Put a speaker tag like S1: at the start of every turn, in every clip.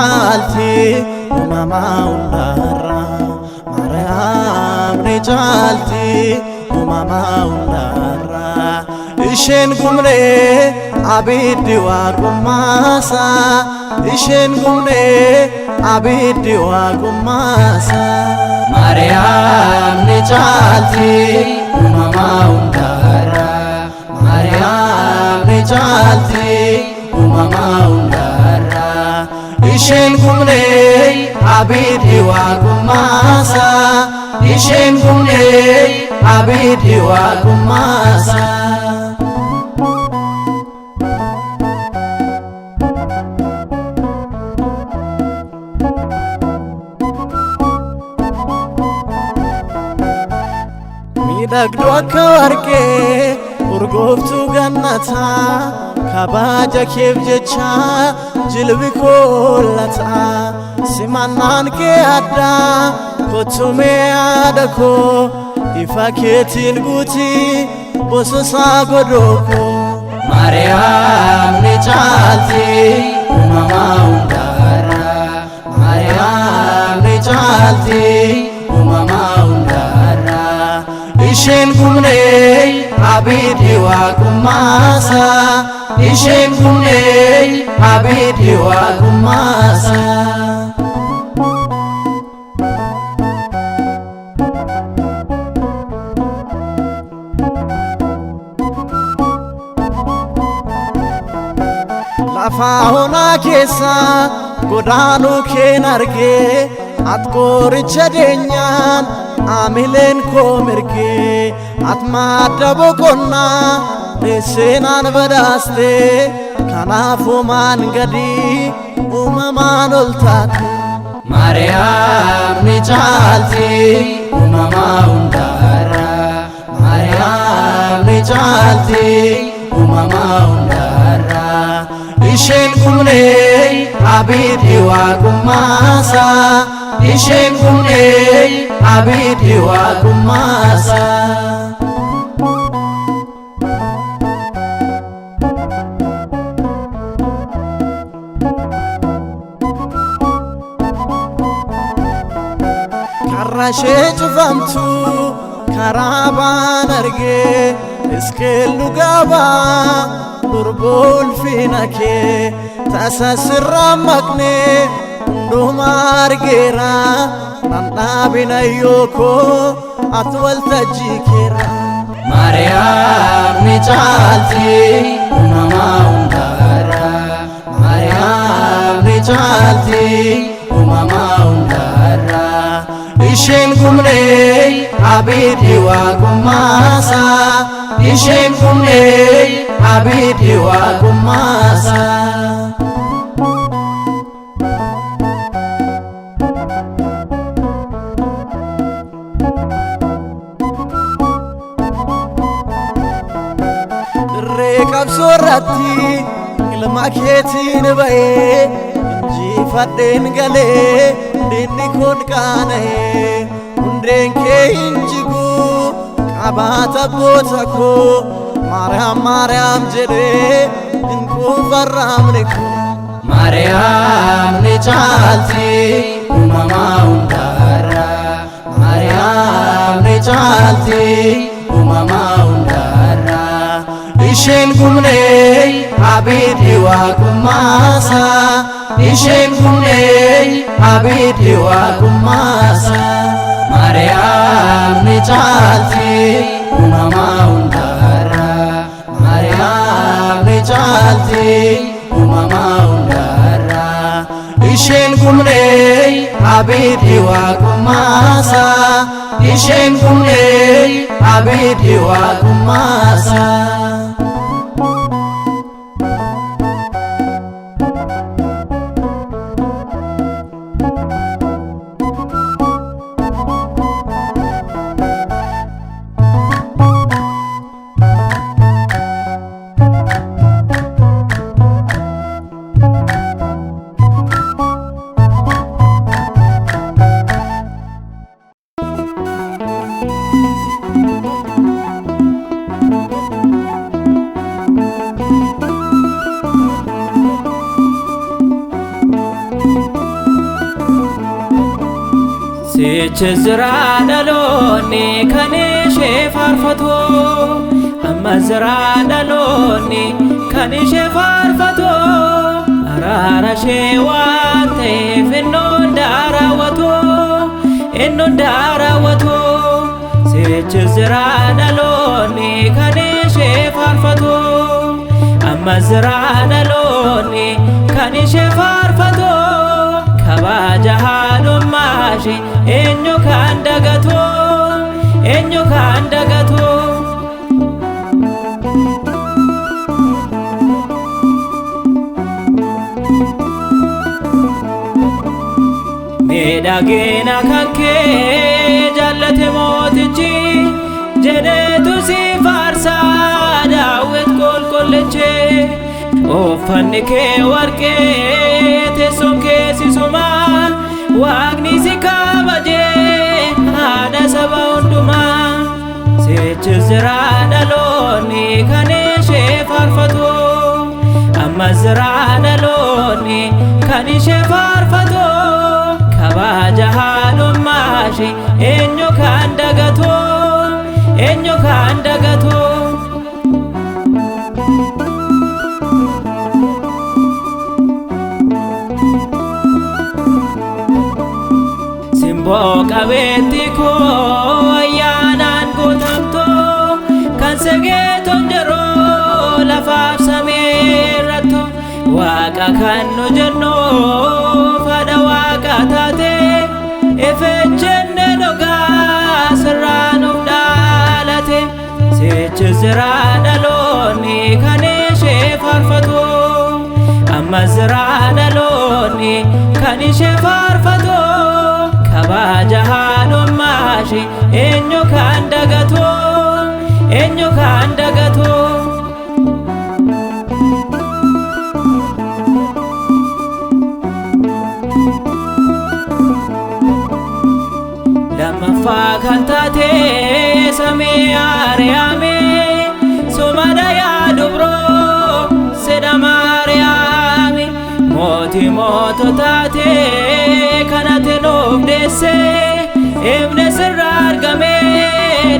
S1: caalti uumamaa hundarraa Maariyaam ni caalti uumamaa hundarraa isheen gumnee abiddi waaqummaasa isheen gumnee abiddi waaqummaasa Maariyaam ni caalti uumamaa hundarraa Maariyaam ni caalti uumamaa hundarraa isheen gumnee abiddi waaqummaasa isheen gumnee abiddi waaqummaasa miidhagduu akka warqee urgooftuu gannataa kabaja keef jecha jilbi koolataa simannaan kee addaa kottumee yaada koo ifa keetiin guutii bososaa godhoo koo Maariyaam ni caalti uumamaa hundarraa Maariyaam ni caalti uumamaa hundarraa isheen gumnee abiddi waaqummaasa isheen gumnee abiddi waaqummaasa lafa onaa keessa godaanuu keen argee at qoricha deenyaan amileen koo mirgee at madda boqonnaa seenaan badhaaste kanaafumaan gadii uumamaan ol taate Maariyaam ni caalti uumamaa hundarraa Maariyaam ni caalti uumamaa hundarraa isheen gumnee abiddi waaqummaasa isheen gumnee abiddi waaqummaasa karrashee cufamtu karaa baan argee iskeellu gabaa durboo ulfina kee tasa sirraa maqnee hundumaa argeera nan dhaabina yookoo ati waltajjii keera Maariyaam ni caalti uumamaa hundarraa Maariyaam ni caalti uumamaa hundarraa isheen gumnee abiddi waaqummaasa isheen gumnee abiddi waaqummaasa dirree qabsoorratti ilma keetiin ba'ee injifadheen galee dinni kun qaana'ee hundeen kee hin jigu qabaata boota koo Maariyaam Maariyaam jedhee hin quufarraamne koo Maariyaam ni caalti uumamaa hundarraa Maariyaam ni caalti uumamaa hundarraa isheen gumnee abiddi waaqummaasa isheen gumnee abiddi waaqummaasa Maariyaam ni caalti uumamaa hundarraa Maariyaam ni caalti uumamaa hundarraa isheen gumnee abiddi waaqummaasa isheen gumnee abiddi waaqummaasa
S2: sichi zira dhaloonni kan ishee faarfatu amma zira dhaloonni kan ishee faarfatu araara ishee waan ta'eef innoon daaraawwatu sichi zira dhaloonni kan ishee faarfatu amma zira dhaloonni kan ishee faarfatu kabaja haadhummaa ishee eenyu kan dagatu miidhagina kan kee jaallate mootichi jedheetu si faarsaa daawit qulqullichi uffanni kee warqee teessoon kee sisuma waaqni si kabajee haadha saba hundumaa sichi zira dhaloonni kan ishee faarfatu amma zira dhaloonni kan ishee faarfatu kabaja haadhummaa ishee eenyu kan dagatu simboo qabeetti koo ayyaanaan guutamtu kan segeeton yeroo lafaaf samii irrattu waaqa kan nu jennu fadha waaqa taate ifejjenne dhugaa sirraa nuuf dhaalate sichi zira dhaloonni kan ishee faarfatu amma zira dhaloonni kan ishee faarfatu kabaja haadhummaa ishee eenyu kan dagatu lammaffaa kan taate samii ari'ame sumada yaa dubroo sedha maariyaami mootii moototaate kanate nuuf deesse ifne sirra argame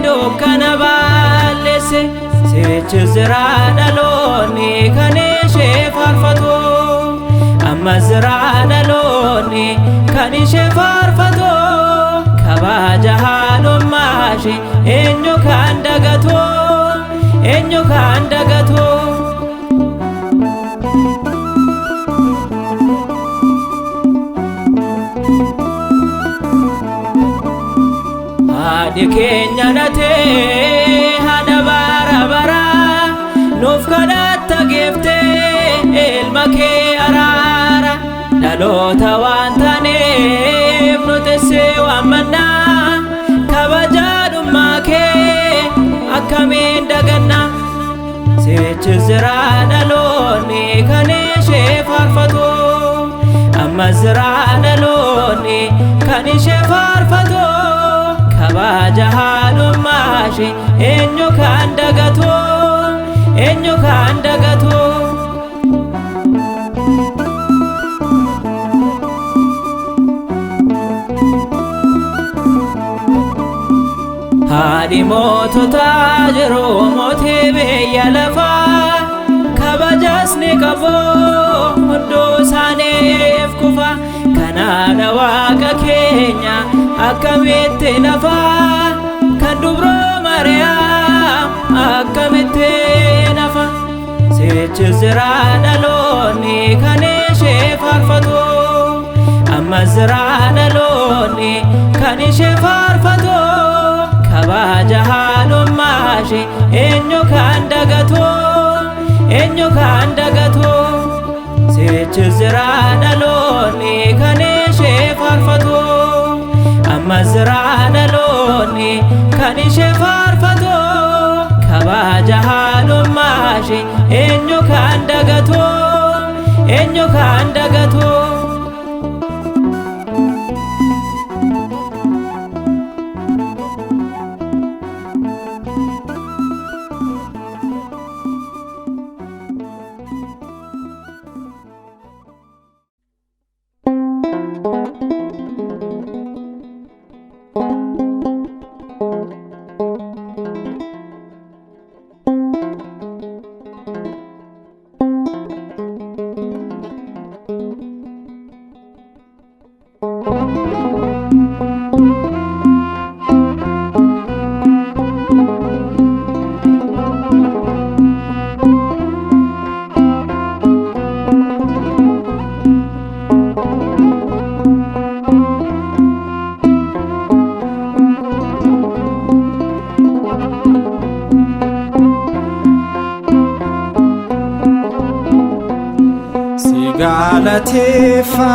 S2: dukkana balleesse sichi zira dhaloonni kan ishee faarfatu amma zira dhaloonni kan ishee faarfatu kabaja haadhummaa ishee eenyu kan dagatu haadhi keenya dhatee haadha bara bara nuuf kadhatta geeftee ilma kee araara dhaloota waan taaneef nu teessee waammannaa kabajaadhummaa kee akkamiin daganna sichi zira dhaloonni kan ishee faarfatu amma zira dhaloonni kan ishee faarfatu kabaja haadhummaa ishee eenyu kan dagatu haadhi moototaa yeroo mootii biyya lafaa kabajas ni qabu hunduu isaaniif kufa kanaadha waaqa keenya akkamitti nafa kan dubroo Maariyaam akkamitti nafa sichi zira dhaloonni kan ishee faarfatu amma zira dhaloonni kan ishee faarfatu kabaja haadhummaa ishee eenyu kan dagatu sichi zira dhaloonni kan ishee faarfatu amma zira dhaloonni kan ishee faarfatu kabaja haadhummaa ishee eenyu kan dagatu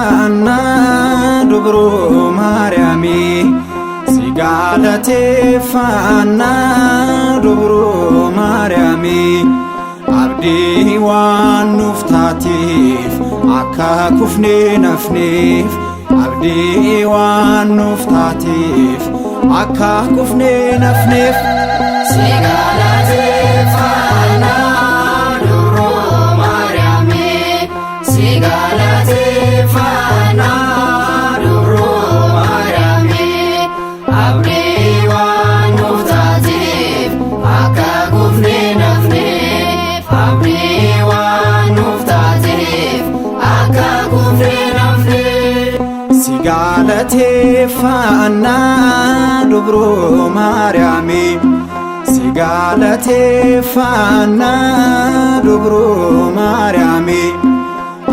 S3: galateeffannaa dubroo Maariyaamii si galateeffannaa dubroo Maariyaamii abdii waan nuuf taateef akka kufnee nafneef abdii waan nuuf taateef akka kufnee nafneef
S4: si galateeffannaa dubroo Maariyaamii si galateeffannaa dubroo Maariyaamii abdii waan nuuf taateef akka kufnee nafneef abdii waan nuuf taateef akka kufnee nafneef
S3: si galateeffannaa dubroo Maariyaamii si galateeffannaa dubroo Maariyaamii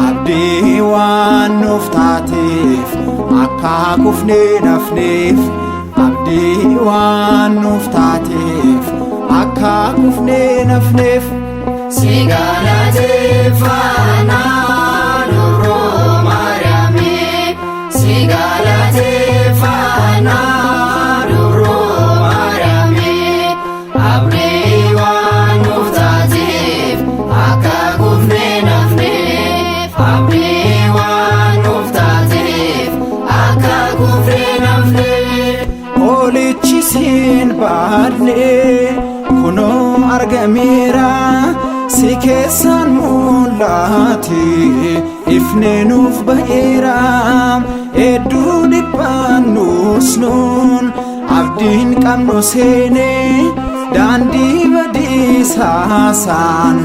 S3: abdii waan nuuf taateef akka kufnee nafneef abdii waan nuuf taateef akka kufnee nafneef
S4: si galateeffannaa dubroo Maariyaamii si galateeffannaa dubroo Maariyaamii abdii waan nuuf taateef akka kufnee nafneef abdii waan nuuf taateef akka kufnee nafneef
S3: Olichi siin baadhee kunoo argameera si keessaan mul'ate ifni nuuf ba'eera hedduu dhiphannuus nuun abdiin qabnu seenee daandii badiisaasaan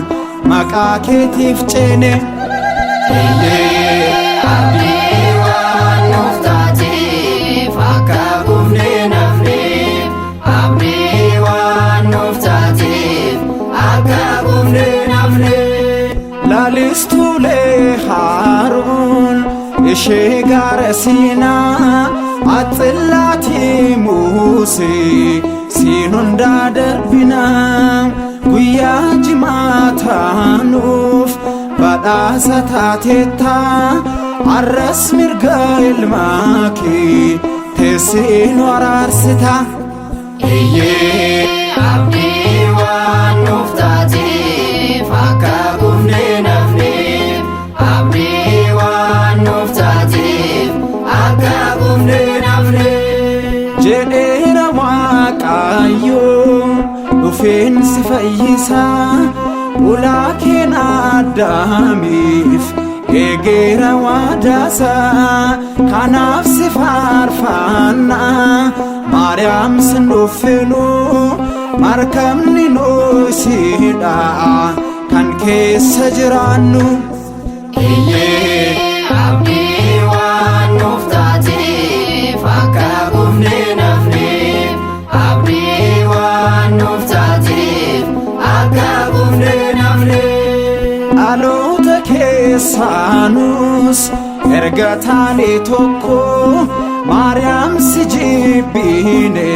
S3: maqaa keetiif ceene
S4: abdii waan nuuf taateef akka kufnee nafneef abdii waan nuuf taateef akka kufnee nafneef
S3: laalistuulee Haaruun ishee gaara Siinaa axillaatii Musee siin hundaa darbinaa guyyaa jimaataanuuf badhaasa taateettaa arras mirga ilmaa kee teessee nu araarsita
S4: abdii waan nuuf taateef akka kufnee nafneef abdii waan nuuf taateef akka kufnee nafneef
S3: jedheera Waaqayyoo dhufeen si fayyisaa ulaa keen Addaamiif eegeera waadaasaa kanaaf si faarfannaa Maariyaam sin dhuffinu markabni nuusidha kan keessa jiraannu
S4: abdii waan nuuf taateef akka kufnee nafneef abdii waan nuuf taateef akka kufnee nafneef
S3: dhaloota keessaanus erga taanee tokko Maariyaam si jibbine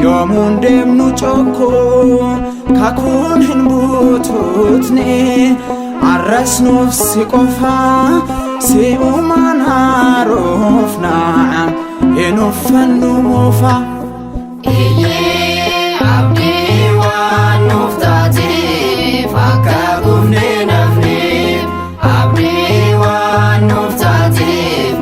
S3: yoomuun deemnu cokko kakuun hin buututne arras nuuf si qofaa si uumaan haaroofnaa hin uffannu moofaa
S4: abdii waan nuuf taateef akka kufnee nafneef abdii waan nuuf taateef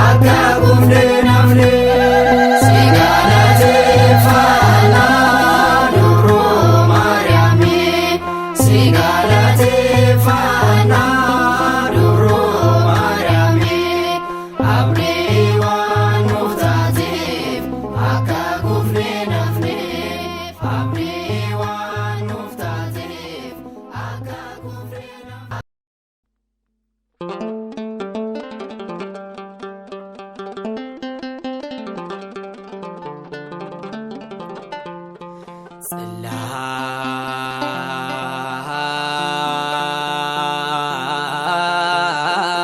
S4: akka kufnee nafneef si galateeffannaa dubroo Maariyaamii si galateeffannaa dubroo Maariyaamii abdii waan nuuf taateef akka kufnee nafneef abdii waan nuuf taateef akka kufnee nafneef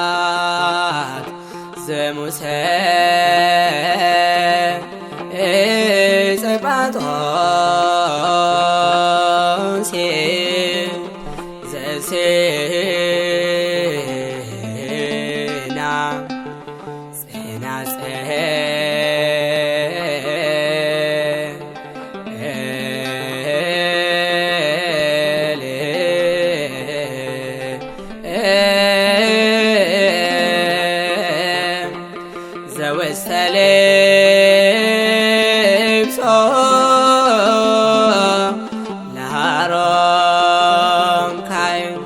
S2: ጽላት ዘሙሴ ዘጳጦስ ibso laharon kayo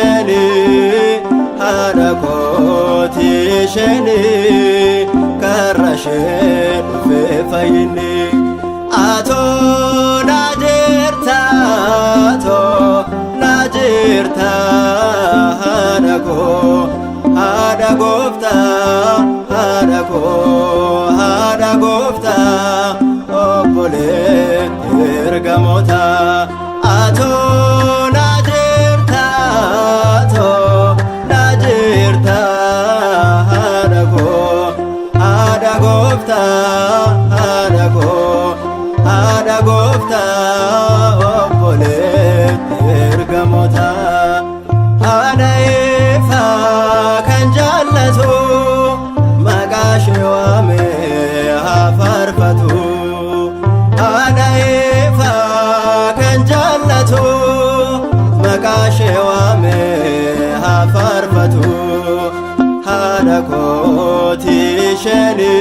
S1: isheni haadha kooti isheni karra ishee dhufee fayyinni atoo na jirta haadha koo haadha gooftaa haadha koo haadha gooftaa obboleetti ergamoota atoo na jirta haadha koo haadha gooftaa haadha koo haadha gooftaa obboleetti ergamoota haadha ifaa kan jaallatu maqaa ishee waamee haa faarfatu haadha ifaa kan jaallatu maqaa ishee waamee haa faarfatu haadha kooti isheni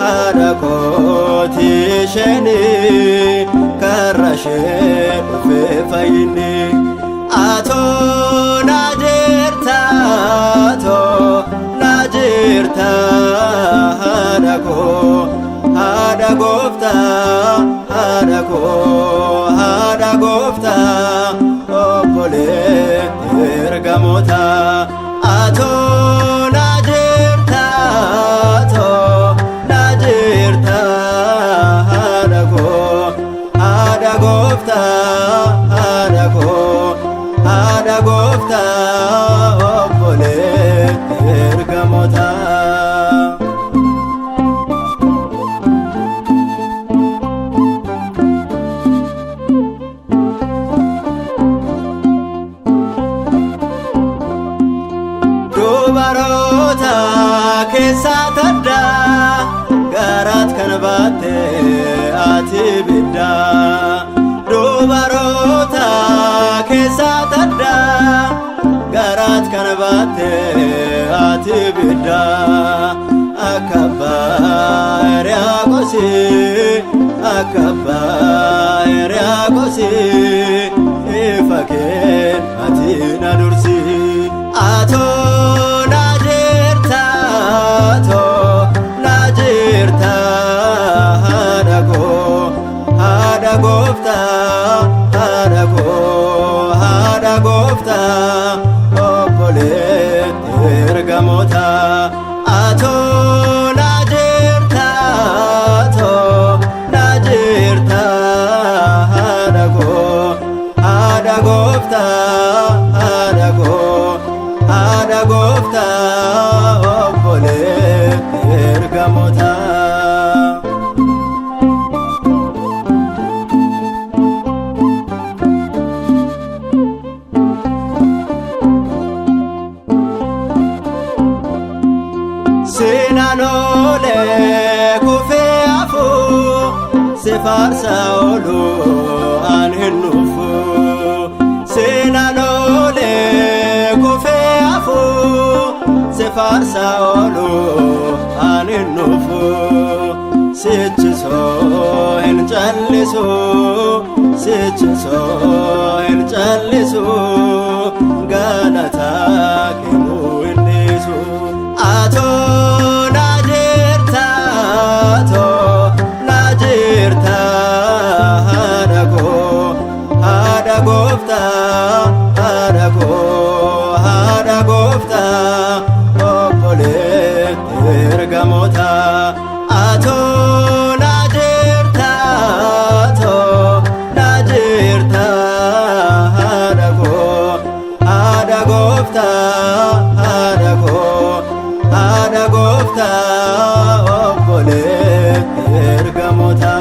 S1: haadha kooti isheni karra ishee dhufee fayyinni atoo na jirta haadha koo haadha gooftaa haadha koo haadha gooftaa obboleetti ergamoota atoo na jirta haadha koo haadha gooftaa haadha koo haadha gooftaa obboleetti ergamoota dubaroota keessaa taddaa garaat kan baatte ati biddaa dubaroota keessaa taddaa garaat kan baatte ati biddaa akka abbaa Hiriyaaqoosi akka abbaa Hiriyaaqoosi ifa kee ati na dursi atoo na jirta haadha koo haadha gooftaa haadha koo haadha gooftaa obboleetti ergamoota atoo na jirta haadha koo haadha gooftaa haadha koo haadha gooftaa obboleetti ergamoota seenaan oolee kufee hafuu si faarsa ooluu an hin dhufu seenaan oolee kufee hafuu si faarsa ooluu an hin dhufu sichisoo hin callisu sichisoo hin callisu galataa kennuu hin dhiisu atoo na jirta haadha koo haadha gooftaa haadha koo haadha gooftaa obboleetti ergamoota atoo na jirta haadha koo haadha gooftaa haadha koo haadha gooftaa obboleetti ergamoota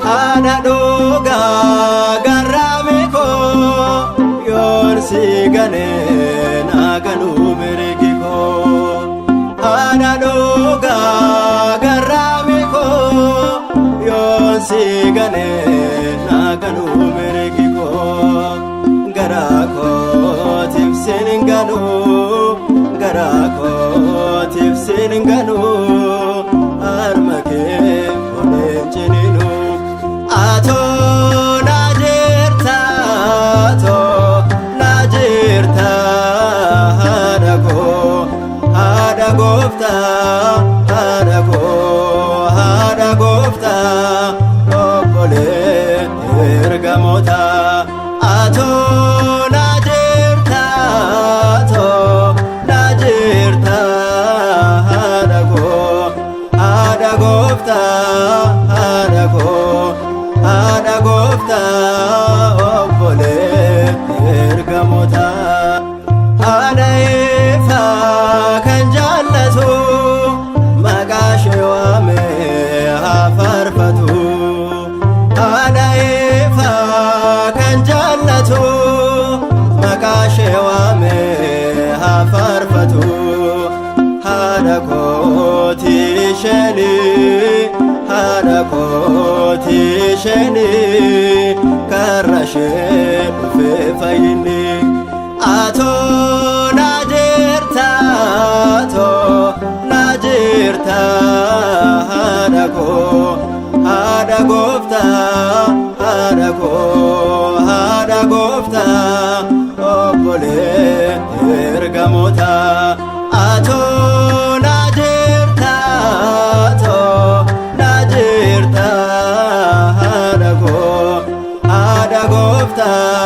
S1: haadha dhugaa garraami koo yoon si ganee naa ganuu mirgi koo haadha dhugaa garraami koo yoon si ganee naa ganuu mirgi koo garaa kootiif sin ganuu garaakotiif sin ganu harma kee oleen ciniinu atoo na jirta haadha koo haadha gooftaa haadha koo haadha gooftaa obboleen ergamoota atoo na jirta haadha koo haadha gooftaa haadha koo haadha gooftaa obboleen ergamoota haadha eebbaa kan jaallatu maqaa ishee waamee haa faarfatu haadha eebbaa kan jaallatu maqaa ishee waamee haa faarfatu haadha kooti isheenii haadha kooti isheenii karra ishee dhufee fayyinni atoo na jirta haadha koo haadha gooftaa haadha koo haadha gooftaa obboleen ergamoota atoo na jirta haadha koo haadha gooftaa